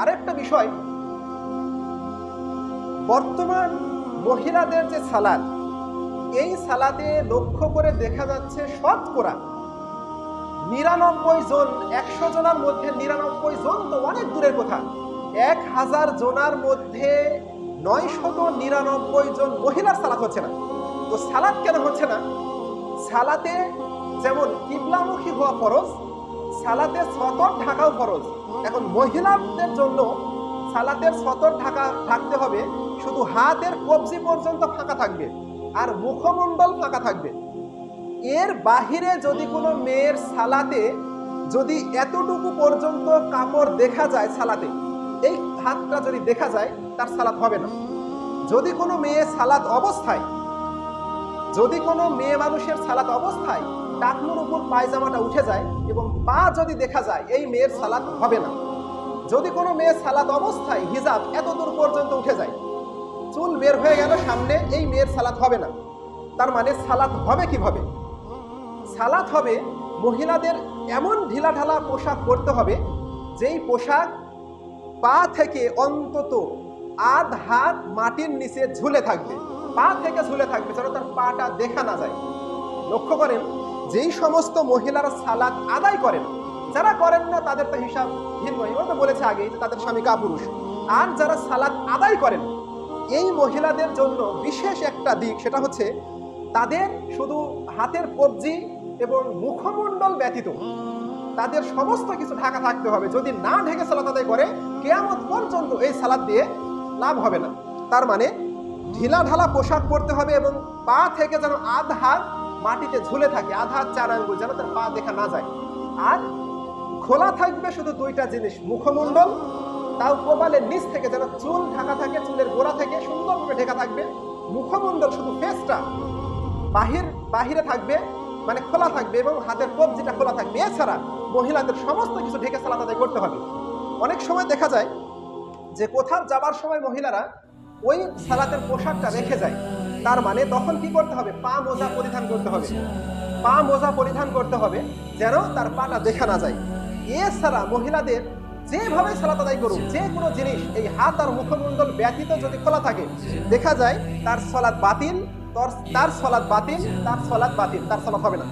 আরেকটা বিষয়, বর্তমান মহিলাদের যে সালাত, এই সালাতে লক্ষ্য করে দেখা যাচ্ছে শতকরা 99 জন, 100 জনের মধ্যে 99 জন তো অনেক দূরের কথা, 1000 জনের মধ্যে 999 জন মহিলার সালাত হচ্ছে না। তো সালাত কেন হচ্ছে না? সালাতে যেমন কিবলামুখী হওয়া ফরজ, সালাতে সতর ঢাকাও ফরজ। এখন মহিলাদের জন্য সালাতের সতর ঢাকতে হবে, শুধু হাতের কবজি পর্যন্ত ফাঁকা থাকবে আর মুখমণ্ডল ফাঁকা থাকবে। এর বাহিরে যদি কোনো মেয়ের সালাতে যদি এতটুকু পর্যন্ত কাপড় দেখা যায়, সালাতে এই হাতটা যদি দেখা যায়, তার সালাত হবে না। যদি কোনো মেয়ে সালাত অবস্থায়, যদি কোনো মেয়ে মানুষের সালাত অবস্থায় টাকনুর উপর পায়জামাটা উঠে যায় এবং পা যদি দেখা যায়, এই মেয়ের সালাত হবে না। যদি কোনো মেয়ে সালাত অবস্থায় হিজাব এত দূর পর্যন্ত উঠে যায়, চুল বের হয়ে গেল সামনে, এই মেয়ের সালাত হবে না। তার মানে সালাত হবে কিভাবে? সালাত হবে মহিলাদের এমন ঢিলাঢালা পোশাক পরতে হবে, যেই পোশাক পা থেকে অন্তত আধ হাত মাটির নিচে ঝুলে থাকবে, পা থেকে ঝুলে থাকবে, যেন তার পাটা দেখা না যায়। লক্ষ্য করেন, যেই সমস্ত মহিলারা সালাত আদায় করেন, যারা করেন না তাদের তো হিসাব ভিন্ন, এও তো বলেছে আগে যে তাদের স্বামী কাপুরুষ। আর যারা সালাত আদায় করেন, এই মহিলাদের জন্য বিশেষ একটা দিক, সেটা হচ্ছে তাদের শুধু হাতের কবজি এবং মুখমণ্ডল ব্যতীত তাদের সমস্ত কিছু ঢাকা থাকতে হবে। যদি না ঢেকে সালাত আদায় করে, কিয়ামত পর্যন্ত এই সালাত দিয়ে লাভ হবে না। তার মানে ঢিলা ঢালা পোশাক পরতে হবে এবং পা থেকে যেন আধ হাত মাটিতে ঝুলে থাকে, আধ হাত 4 আঙ্গুল, যেন তার পা দেখা না যায়। আর খোলা থাকবে শুধু দুইটা জিনিস, মুখমণ্ডল, তাও কপালের নিচ থেকে যেন চুল ঢাকা থাকে, চুলের গোড়া থেকে সুন্দরভাবে ঢেকা থাকবে। মুখমণ্ডল শুধু ফেসটা বাহিরে থাকবে, মানে খোলা থাকবে, এবং হাতের কবজিটা খোলা থাকবে। এছাড়া মহিলাদের সমস্ত কিছু ঢেকে সালাত আদায় করতে হবে। অনেক সময় দেখা যায় যে কোথাও যাবার সময় মহিলারা ওই সালাতের পোশাকটা রেখে যায়। তার মানে তখন কি করতে হবে? পা মোজা পরিধান করতে হবে, পা মোজা পরিধান করতে হবে, যেন তার পাটা দেখা না যায়। এছাড়া মহিলাদের যেভাবে সালাত আদায় করুক, যে কোনো জিনিস এই হাত আর মুখমণ্ডল ব্যতীত যদি খোলা থাকে, দেখা যায় তার সালাত বাতিল, তার সালাত বাতিল, তার সালাত বাতিল, তার সালাত হবে না।